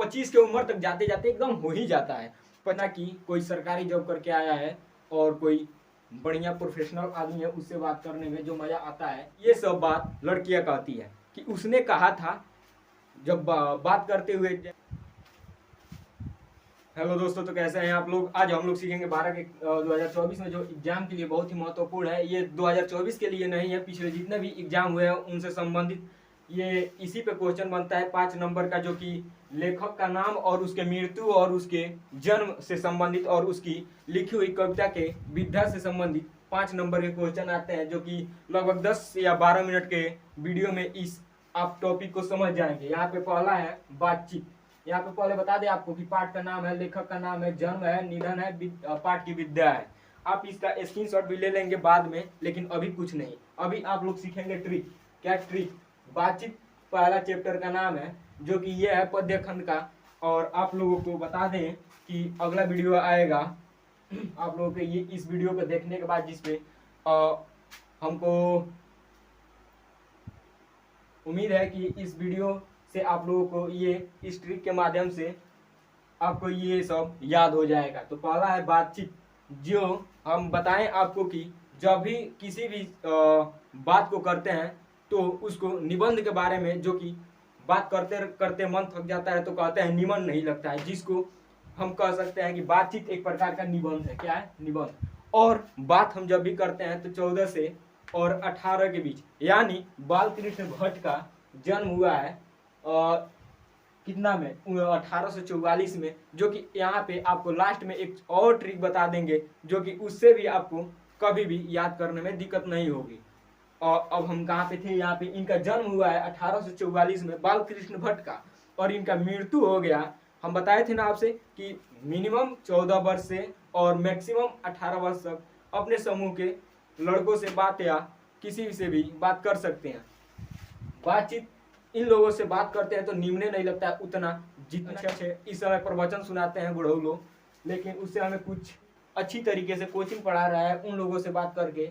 25 की उम्र तक जाते जाते एकदम हो ही जाता है। पता कि कोई सरकारी जॉब करके आया है और कोई बढ़िया प्रोफेशनल आदमी है, उससे बात करने में जो मजा आता है, ये सब बात लड़कियां कहती है कि उसने कहा था जब बात करते हुए। हेलो दोस्तों, तो कैसे हैं आप लोग। आज हम लोग सीखेंगे 12 के 2024 में जो एग्जाम के लिए बहुत ही महत्वपूर्ण है। ये 2024 के लिए नहीं है, पिछले जितने भी एग्जाम हुए हैं उनसे संबंधित ये इसी पे क्वेश्चन बनता है 5 नंबर का, जो कि लेखक का नाम और उसके मृत्यु और उसके जन्म से संबंधित और उसकी लिखी हुई कविता के विधा से संबंधित 5 नंबर के क्वेश्चन आते हैं, जो कि लगभग 10 या 12 मिनट के वीडियो में इस आप टॉपिक को समझ जाएंगे। यहाँ पे पहला है बातचीत। यहाँ पे पहले बता दें आपको कि पाठ का नाम है, लेखक का नाम है, जन्म है, निधन है, पाठ की विद्या है। आप इसका स्क्रीनशॉट भी ले लेंगे बाद में, लेकिन अभी कुछ नहीं। अभी आप लोग सीखेंगे ट्रिक। क्या ट्रिक? बातचीत पहला चैप्टर का नाम है, जो कि ये है पद्य खंड का। और आप लोगों को बता दें कि अगला वीडियो आएगा आप लोगों के, ये इस वीडियो को देखने के बाद, जिसपे हमको उम्मीद है कि इस वीडियो से आप लोगों को ये इस ट्रिक के माध्यम से आपको ये सब याद हो जाएगा। तो पहला है बातचीत, जो हम बताएं आपको कि जब भी किसी भी बात को करते हैं तो उसको निबंध के बारे में, जो कि बात करते करते मन थक जाता है तो कहते हैं निबंध नहीं लगता है, जिसको हम कह सकते हैं कि बातचीत एक प्रकार का निबंध है। क्या है? निबंध। और बात हम जब भी करते हैं तो 14 से और 18 के बीच, यानी बाल कृष्ण भट्ट का जन्म हुआ है कितना में, 1844 में, जो कि यहाँ पे आपको लास्ट में एक और ट्रिक बता देंगे, जो कि उससे भी आपको कभी भी याद करने में दिक्कत नहीं होगी। और अब हम कहाँ पे थे, यहाँ पे इनका जन्म हुआ है 1844 में बाल कृष्ण भट्ट का, और इनका मृत्यु हो गया, हम बताए थे ना आपसे कि मिनिमम 14 वर्ष से और मैक्सिमम 18 वर्ष तक अपने समूह के लड़कों से बात या किसी से भी बात कर सकते हैं। बातचीत इन लोगों से बात करते हैं तो निमने नहीं लगता है उतना, जितना अच्छे इस समय प्रवचन सुनाते हैं बुढ़ऊ लोग, लेकिन उससे हमें कुछ अच्छी तरीके से कोचिंग पढ़ा रहा है उन लोगों से बात करके,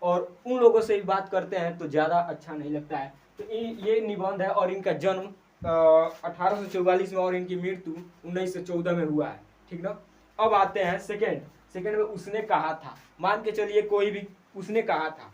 और उन लोगों से भी बात करते हैं तो ज़्यादा अच्छा नहीं लगता है। तो ये निबंध है, और इनका जन्म 1844 में और इनकी मृत्यु 1914 में हुआ है। ठीक ना। अब आते हैं सेकेंड में उसने कहा था। मान के चलिए कोई भी उसने कहा था,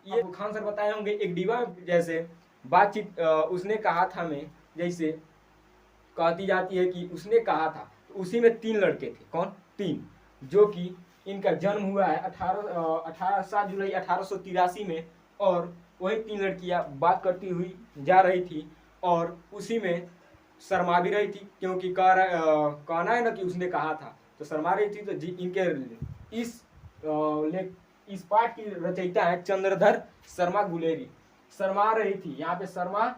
ये खान सर बताए होंगे एक डिब्बा में जैसे बातचीत उसने कहा था में जैसे कहती जाती है कि उसने कहा था, तो उसी में 3 लड़के थे। कौन? 3, जो कि इनका जन्म हुआ है 7 जुलाई 1883 में, और वही 3 लड़कियां बात करती हुई जा रही थी, और उसी में शर्मा भी रही थी, क्योंकि कहना है ना कि उसने कहा था, तो शर्मा रही थी। तो जी इनके इस पाठ की रचयिता है चंद्रधर शर्मा गुलेरी। शर्मा रही थी, यहाँ पे शर्मा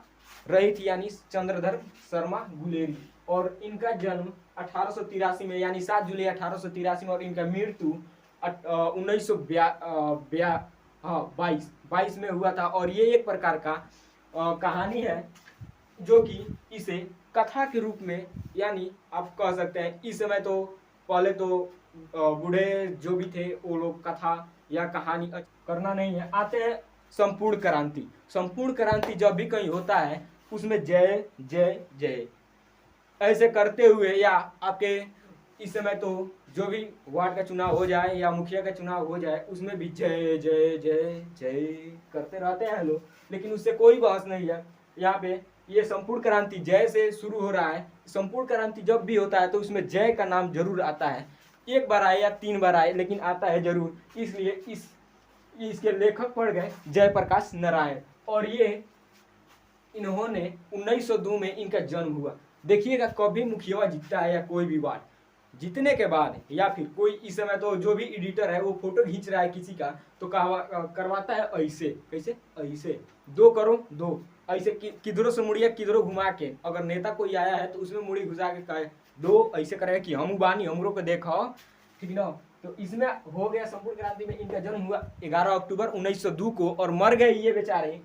रही थी यानी चंद्रधर शर्मा गुलेरी, और इनका जन्म 1883 में यानी 7 जुलाई 1883 में, और इनका मृत्यु 1922 में हुआ था। और ये एक प्रकार का कहानी है, जो कि इसे कथा के रूप में, यानी आप कह सकते हैं इस समय तो पहले तो बूढ़े जो भी थे वो लोग कथा या कहानी करना नहीं है। आते हैं संपूर्ण क्रांति। संपूर्ण क्रांति जब भी कहीं होता है उसमें जय जय जय ऐसे करते हुए, या आपके इस समय तो जो भी वार्ड का चुनाव हो जाए या मुखिया का चुनाव हो जाए, उसमें भी जय जय जय जय करते रहते हैं लोग, लेकिन उससे कोई बहस नहीं है। यहाँ पे ये संपूर्ण क्रांति जय से शुरू हो रहा है। संपूर्ण क्रांति जब भी होता है तो उसमें जय का नाम जरूर आता है, 1 बार आए या 3 बार आए, लेकिन आता है जरूर। इसलिए इसके लेखक पड़ गए जयप्रकाश नारायण, और ये इन्होंने 1902 में इनका जन्म हुआ। देखिएगा कभी मुखिया जीतता है या कोई भी वार्ड जीतने के बाद, या फिर कोई इस समय तो जो भी एडिटर है वो फोटो खींच रहा है किसी का, तो करवाता है ऐसे, कैसे? ऐसे 2 करो 2, ऐसे किधरों से मुड़िया किधरों घुमा के, अगर नेता कोई आया है तो उसमें मुड़ी घुसा के कहे 2, ऐसे करेगा कि हम बानी हमरों को देखो। ठीक ना। तो इसमें हो गया संपूर्ण क्रांति में इनका जन्म हुआ 11 अक्टूबर 1902 को, और मर गए ये बेचारे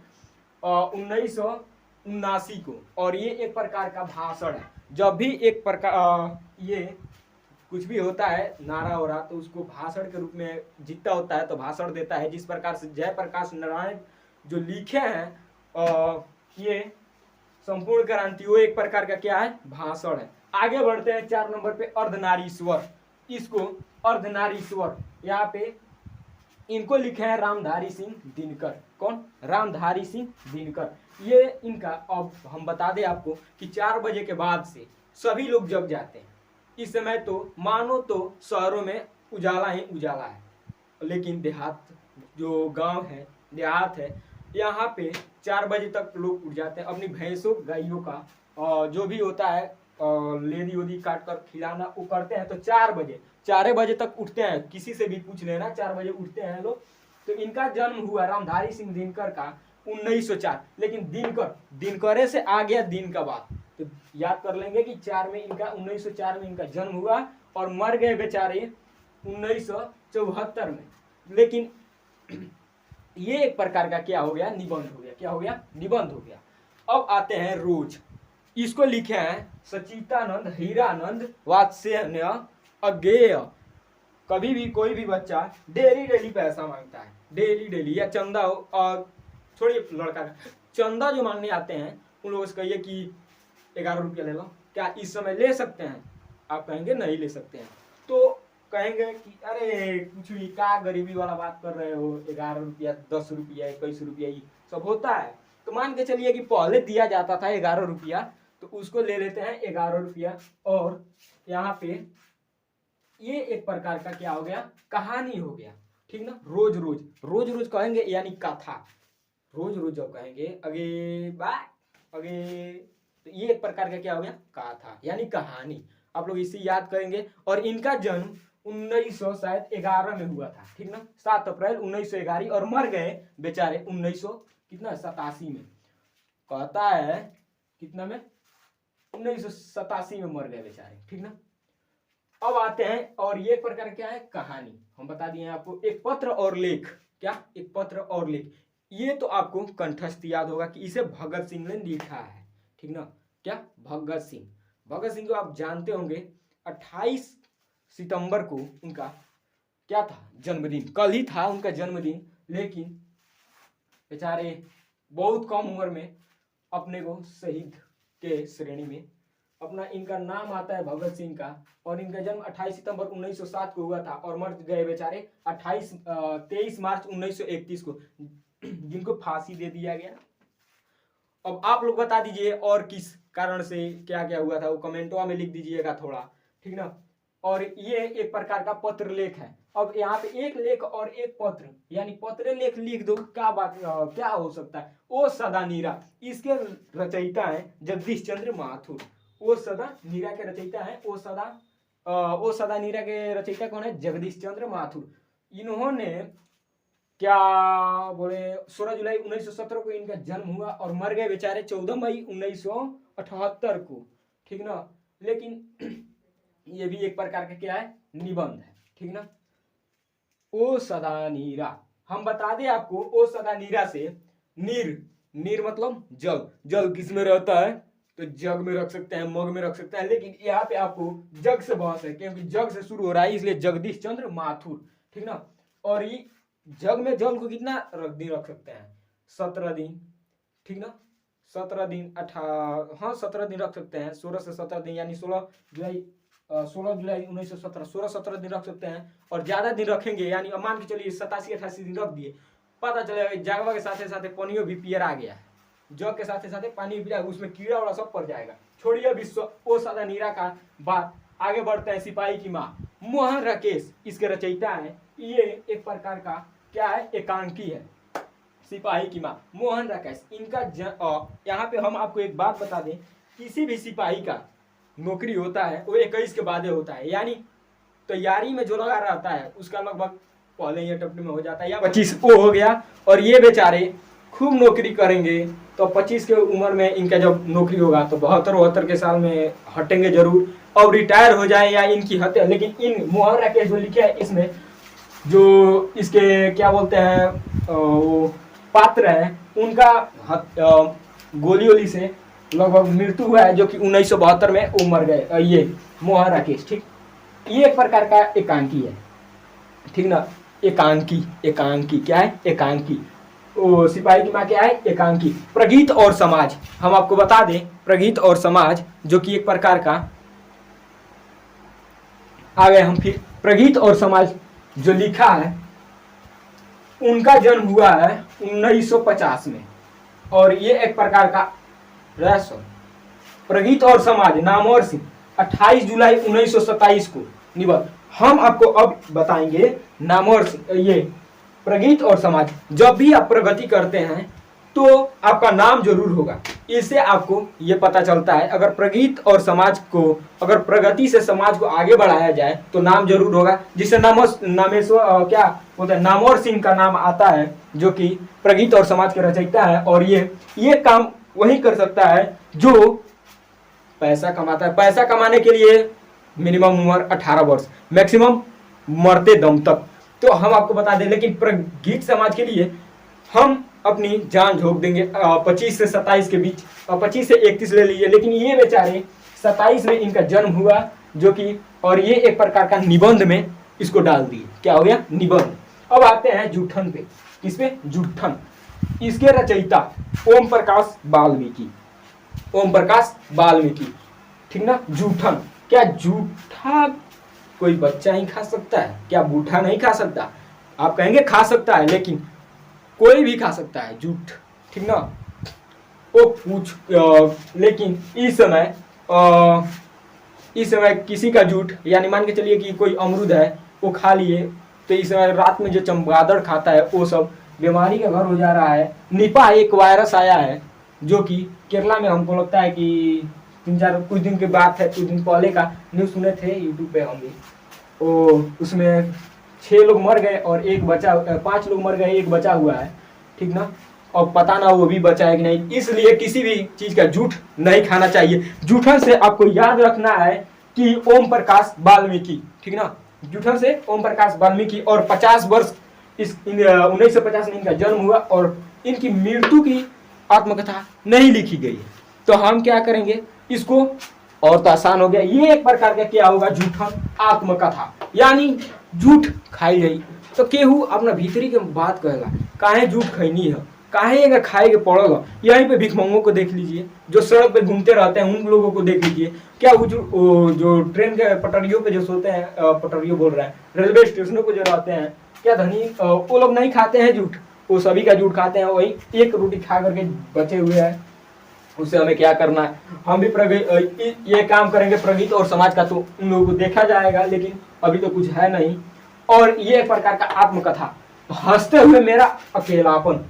1979 को। और ये एक प्रकार का भाषण है। जब भी एक प्रकार ये कुछ भी होता है नारा हो रहा, तो उसको भाषण के रूप में जितना होता है तो भाषण देता है। जिस प्रकार से जयप्रकाश नारायण जो लिखे हैं ये संपूर्ण क्रांति वो एक प्रकार का क्या है, भाषण है। आगे बढ़ते हैं 4 नंबर पे अर्धनारीश्वर। इसको अर्धनारीश्वर यहाँ पे इनको लिखे हैं रामधारी सिंह दिनकर। कौन? रामधारी सिंह दिनकर। ये इनका, अब हम बता दें आपको कि 4 बजे के बाद से सभी लोग जग जाते हैं। इस समय तो मानो तो शहरों में उजाला ही उजाला है, लेकिन देहात जो गांव है, देहात है, यहाँ पे 4 बजे तक लोग उठ जाते हैं। अपनी भैंसों गायों का जो भी होता है लेदी वेदी काट कर खिलाना वो करते हैं। तो 4 बजे तक उठते हैं। किसी से भी पूछ लेना, 4 बजे उठते हैं लोग। तो इनका जन्म हुआ रामधारी सिंह दिनकर का 1904। लेकिन दिनकरे से आ गया दिन का बात, तो याद कर लेंगे कि 4 में इनका 1904 में इनका जन्म हुआ और मर गए बेचारे 1974 में। लेकिन ये एक प्रकार का क्या हो गया, निबंध हो गया। क्या हो गया? निबंध हो गया। अब आते हैं रोज। इसको लिखे हैं सचितानंद हीरानंद वात्स्यन्य अज्ञेय। कभी भी कोई भी बच्चा डेली पैसा मांगता है, डेली या चंदा हो, और छोड़िए लड़का का, चंदा जो मांगने आते हैं उन लोगों से कहिए कि 11 रुपया ले लो, क्या इस समय ले सकते हैं? आप कहेंगे नहीं ले सकते हैं। तो कहेंगे कि अरे कुछ भी क्या गरीबी वाला बात कर रहे हो, 11 रुपया 10 रुपया 21 रुपया ये सब होता है। तो मान के चलिए कि पहले दिया जाता था 11 रुपया, तो उसको ले लेते हैं 11 रुपया। और यहाँ पे ये एक प्रकार का क्या हो गया, कहानी हो गया। ठीक ना? रोज रोज कहेंगे यानी कथा। रोज जब कहेंगे अगे तो ये एक प्रकार का क्या हो गया, कथा यानी कहानी। आप लोग इसे याद करेंगे। और इनका जन्म 1911 में हुआ था। ठीक ना? 7 अप्रैल 1911 और मर गए बेचारे 1987 में। कहता है कितना में, 1987 में मर गए बेचारे। ठीक ना? अब आते हैं, और ये प्रकार क्या है, कहानी। हम बता दिए आपको एक पत्र और लेख। क्या? एक पत्र और लेख। ये तो आपको कंठस्थ याद होगा कि इसे भगत सिंह ने लिखा है। ठीक ना? क्या? भगत सिंह को आप जानते होंगे। 28 सितंबर को उनका क्या था, जन्मदिन। कल ही था उनका जन्मदिन, लेकिन बेचारे बहुत कम उम्र में अपने को शहीद के श्रेणी में अपना, इनका नाम आता है भगत सिंह का। और इनका जन्म 28 सितंबर 1907 को हुआ था और मर गए बेचारे 23 मार्च 1931 को, जिनको फांसी दे दिया गया। अब आप लोग बता दीजिए और किस कारण से क्या क्या हुआ था, वो कमेंटों में लिख दीजिएगा थोड़ा। ठीक ना? और ये एक प्रकार का पत्र लेख है। अब यहाँ पे एक लेख और एक पत्र यानी पत्र लेख लिख दो, क्या बात क्या हो सकता है। ओ सदा नीरा, इसके रचयिता है जगदीश चंद्र माथुर। ओ सदा नीरा के रचयिता है, ओ सदा नीरा के रचयिता कौन है, जगदीश चंद्र माथुर। इन्होंने क्या बोले 16 जुलाई 1917 को इनका जन्म हुआ और मर गए बेचारे 14 मई 1978 को। ठीक ना? लेकिन ये भी एक प्रकार का क्या है, निबंध है। ठीक ना? ओ सदा नीरा, हम बता दें आपको, ओ सदा नीरा से नीर मतलब जल किस में रहता है, तो जग में रख सकते हैं, मग में रख सकते हैं। लेकिन यहाँ पे आपको जग से बहस है, क्योंकि जग से शुरू हो रहा है, इसलिए जगदीश चंद्र माथुर। ठीक ना? और ये जग में जल को कितना दिन रख सकते हैं, 17 दिन। ठीक ना? 17 दिन 17 दिन रख सकते हैं। 16 से 17 दिन यानी 16 जुलाई 1917, 16-17 दिन रख सकते हैं। और ज्यादा दिन रखेंगे यानी मान के चलिए 87-88 दिन रख दिए, पता चलेगा जगवा के साथ साथ पानियों भी पियर आ गया है, जग के साथ साथ पानी भी पिया, उसमें कीड़ा वाला सब पड़ जाएगा। छोड़िए विश्व ओ सदा नीरा का बात, आगे बढ़ते हैं। सिपाही की माँ मोहन राकेश इसके रचयिता है। ये एक प्रकार का क्या है, एकांकी है। सिपाही की माँ मोहन राकेश, इनका यहाँ पे हम आपको एक बात बता दें, किसी भी सिपाही का नौकरी होता है वो 21 के बाद होता है, यानी तैयारी में जो लगा रहता है उसका लगभग पहले ही अटेम्प्ट में हो जाता है, या 25 को हो गया। और ये बेचारे खूब नौकरी करेंगे, तो 25 के उम्र में इनका जब नौकरी होगा तो 72-73 के साल में हटेंगे जरूर, और रिटायर हो जाए या इनकी हत्या। लेकिन इन मोहन राकेश जो लिखे है, इसमें जो इसके क्या बोलते हैं वो पात्र है, उनका गोली से लगभग मृत्यु हुआ है, जो कि 1972 में वो मर गए, ये मोहन राकेश। ठीक, ये एक प्रकार का एकांकी है। ठीक ना? एकांकी क्या है, एकांकी। ओ सिपाही की माँ क्या है, एकांकी। प्रगीत और समाज, हम आपको बता दें प्रगीत और समाज जो कि एक प्रकार का, आ गए हम फिर। प्रगीत और समाज जो लिखा है उनका जन्म हुआ है 1950 में, और ये एक प्रकार का रस। प्रगीत और समाज नामवर सिंह 28 जुलाई 1927 को निबंध। हम आपको अब बताएंगे नामवर सिंह, ये प्रगीत और समाज। जब भी आप प्रगति करते हैं तो आपका नाम जरूर होगा, इससे आपको ये पता चलता है। अगर प्रगीत और समाज को, अगर प्रगति से समाज को आगे बढ़ाया जाए तो नाम जरूर होगा, जिससे नामेश्वर क्या बोलते हैं, नामवर सिंह का नाम आता है, जो कि प्रगीत और समाज के रचयिता है। और ये काम वही कर सकता है जो पैसा कमाता है। पैसा कमाने के लिए मिनिमम उम्र 18 वर्ष, मैक्सिमम मरते दम तक। तो हम आपको बता दें, लेकिन प्रगीत समाज के लिए हम अपनी जान झोंक देंगे 25 से 27 के बीच, 25 से 31 ले लीजिए। लेकिन ये बेचारे 27 में इनका जन्म हुआ, जो कि, और ये एक प्रकार का निबंध में इसको डाल दिए। क्या हो गया, निबंध। अब आते हैं जूठन पे। किस पे, जूठन। इसके रचयिता ओम प्रकाश वाल्मीकि, ओम प्रकाश वाल्मीकि, ठीक ना। जूठन, क्या जूठा कोई बच्चा ही खा सकता है क्या, बूढ़ा नहीं खा सकता। आप कहेंगे खा सकता है, लेकिन कोई भी खा सकता है जूठ, ठीक ना। वो लेकिन इस समय किसी का जूठ, यानी मान के चलिए कि कोई अमरूद है वो खा लिए, तो इस समय रात में जो चमगादड़ खाता है वो सब बीमारी का घर हो जा रहा है। निपा एक वायरस आया है, जो कि केरला में, हमको लगता है कि 3-4 कुछ दिन के बाद है, कुछ दिन पहले का न्यूज़ सुने थे यूट्यूब पे हम भी। उसमें 6 लोग मर गए और 5 लोग मर गए, एक बचा हुआ है, ठीक ना। और पता ना वो भी बचा है कि नहीं। इसलिए किसी भी चीज का झूठ नहीं खाना चाहिए। जूठन से आपको याद रखना है कि ओम प्रकाश वाल्मीकि, ठीक ना। जूठन से ओम प्रकाश वाल्मीकि, और 50 वर्ष 1950 में इनका जन्म हुआ, और इनकी मृत्यु की आत्मकथा नहीं लिखी गई है। तो हम क्या करेंगे इसको, और तो आसान हो गया। ये एक प्रकार का क्या होगा, जूठन आत्मकथा, यानी झूठ खाई गई। तो केहू अपना भीतरी के बात कहेगा, काहे झूठ खैनी है, काहे अगर खाए के पड़ल। यहीं पे भिखमंगों को देख लीजिए, जो सड़क पे घूमते रहते हैं, उन लोगों को देख लीजिए। क्या वो जो ट्रेन के पटरियों पे जो सोते हैं, पटरियों बोल रहे हैं, रेलवे स्टेशनों पे जो रहते हैं, क्या धनी वो लोग नहीं खाते हैं झूठ, वो सभी का झूठ खाते हैं। वही एक रोटी खा करके बचे हुए हैं, उससे हमें क्या करना है। हम भी ये काम करेंगे प्रगीत और समाज का, तो उन लोगों को देखा जाएगा, लेकिन अभी तो कुछ है नहीं। और ये एक प्रकार का आत्मकथा, हंसते हुए मेरा अकेलापन,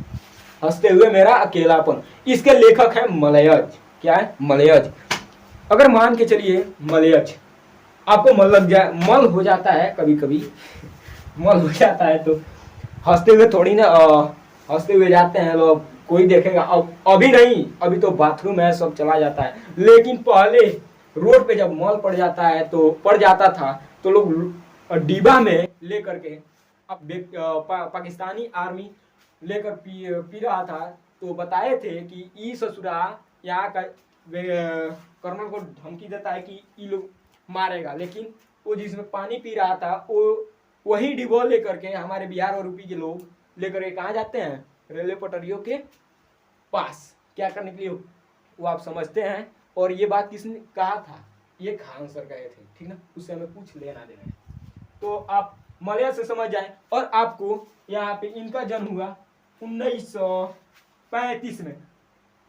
हंसते हुए मेरा अकेलापन। इसके लेखक है मलयज। क्या है, मलयज। अगर मान के चलिए मलयज, आपको मल लग जाए, मल हो जाता है कभी कभी, मल हो जाता है, तो हंसते हुए थोड़ी ना हंसते हुए जाते हैं लोग, कोई देखेगा। अब अभी नहीं, अभी तो बाथरूम है, सब चला जाता है। लेकिन पहले रोड पे जब मल पड़ जाता है, तो पड़ जाता था, तो लोग डिब्बा में लेकर के, अब पाकिस्तानी आर्मी लेकर पी रहा था, तो बताए थे कि ई ससुरा यहाँ का कर्नल को धमकी देता है कि ई लोग मारेगा। लेकिन वो जिसमें पानी पी रहा था, वो वही डिब्बा लेकर के हमारे बिहार और यूपी के लोग लेकर के कहाँ जाते हैं, रेलवे पटरियों के पास। क्या करने के लिए, वो आप समझते हैं। और ये बात किसने कहा था, ये खान सर कहे थे, ठीक ना। उससे हमें कुछ लेना देना है, तो आप मलया से समझ जाए। और आपको यहाँ पे इनका जन्म हुआ 1935 में।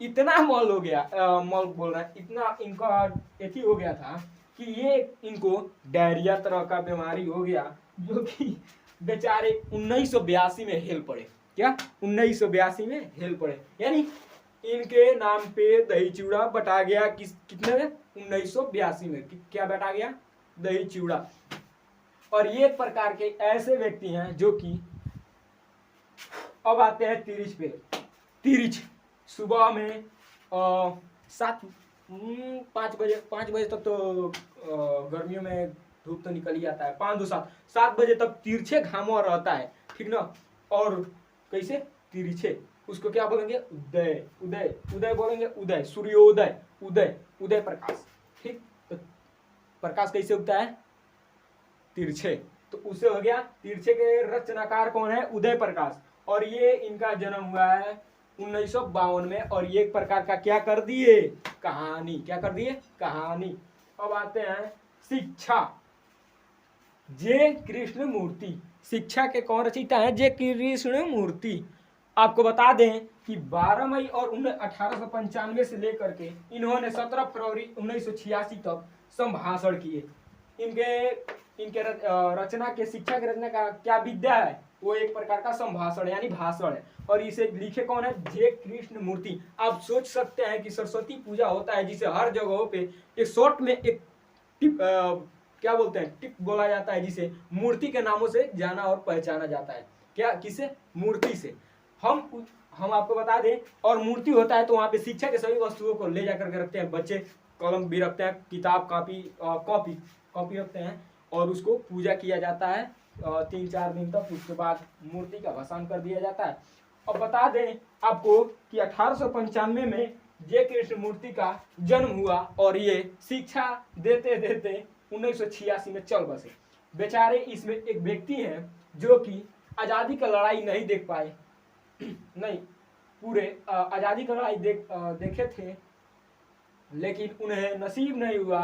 इतना मल हो गया, मल बोल रहा है, इतना इनका एथी हो गया था कि ये इनको डायरिया तरह का बीमारी हो गया, जो कि बेचारे 1982 में हेल पड़े। क्या, 1982 में हेल पड़े, यानी इनके नाम पे दही चिवड़ा बटा गया। कितने में, 1982 में। क्या बटा गया, दही चिवड़ा। और ये एक प्रकार के ऐसे व्यक्ति हैं जो कि, अब आते हैं तिरिच पे। तिरिच सुबह में 5 बजे तक तो गर्मियों में धूप तो निकल ही आता है, 5-7 बजे तक तिरछे घामों रहता है, ठीक ना। और कैसे, तिरछे, उसको क्या बोलेंगे, उदय, उदय, उदय बोलेंगे, उदय, सूर्योदय, उदय, उदय प्रकाश, ठीक। तो प्रकाश कैसे उगता है, तिरछे, तो उसे हो गया। तिरछे के रचनाकार कौन है, उदय प्रकाश। और ये इनका जन्म हुआ है 1952 में। और ये एक प्रकार का क्या कर दिए, कहानी, क्या कर दिए, कहानी। अब आते हैं शिक्षा, जे कृष्ण मूर्ति। शिक्षा के कौन रचयिता है, जे कृष्ण मूर्ति। आपको बता दें कि 12 मई और 1895 से लेकर के इन्होंने 17 फरवरी 1986 तक संभाषण किए। इनके रचना के, शिक्षा के रचना का क्या विद्या है, वो एक प्रकार का संभाषण यानी भाषण है। और इसे लिखे कौन है, जे कृष्ण मूर्ति। आप सोच सकते हैं कि सरस्वती पूजा होता है जिसे हर जगहों पे एक शॉर्ट में एक टिप क्या बोलते हैं, टिप बोला जाता है, जिसे मूर्ति के नामों से जाना और पहचाना जाता है। क्या, किसे, मूर्ति से। हम आपको बता दें, और मूर्ति होता है तो वहाँ पे शिक्षा के सभी वस्तुओं को ले जाकर के रखते हैं। बच्चे कलम भी रखते हैं, किताब, कॉपी रखते हैं, और उसको पूजा किया जाता है 3-4 दिन तक। उसके बाद मूर्ति का भसान कर दिया जाता है। और बता दें आपको कि 1895 में जे कृष्ण मूर्ति का जन्म हुआ और ये शिक्षा देते देते 1986 में चल बसे। बेचारे इसमें एक व्यक्ति हैं जो कि आज़ादी का लड़ाई नहीं देख पाए, नहीं पूरे आज़ादी का लड़ाई देखे थे, लेकिन उन्हें नसीब नहीं हुआ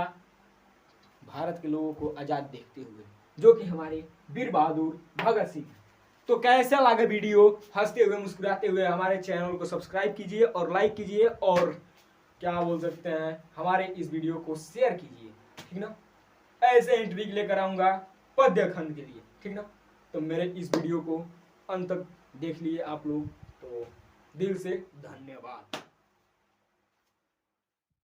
भारत के लोगों को आज़ाद देखते हुए, जो कि हमारे वीर बहादुर भगत सिंह। तो कैसा लगा वीडियो, हंसते हुए मुस्कुराते हुए हमारे चैनल को सब्सक्राइब कीजिए और लाइक कीजिए, और क्या बोल सकते हैं, हमारे इस वीडियो को शेयर कीजिए, ठीक ना। ऐसे ही ट्रिक लेकर आऊँगा पद्य खंड के लिए, ठीक ना। तो मेरे इस वीडियो को अंत तक देख लिए आप लोग, तो दिल से धन्यवाद।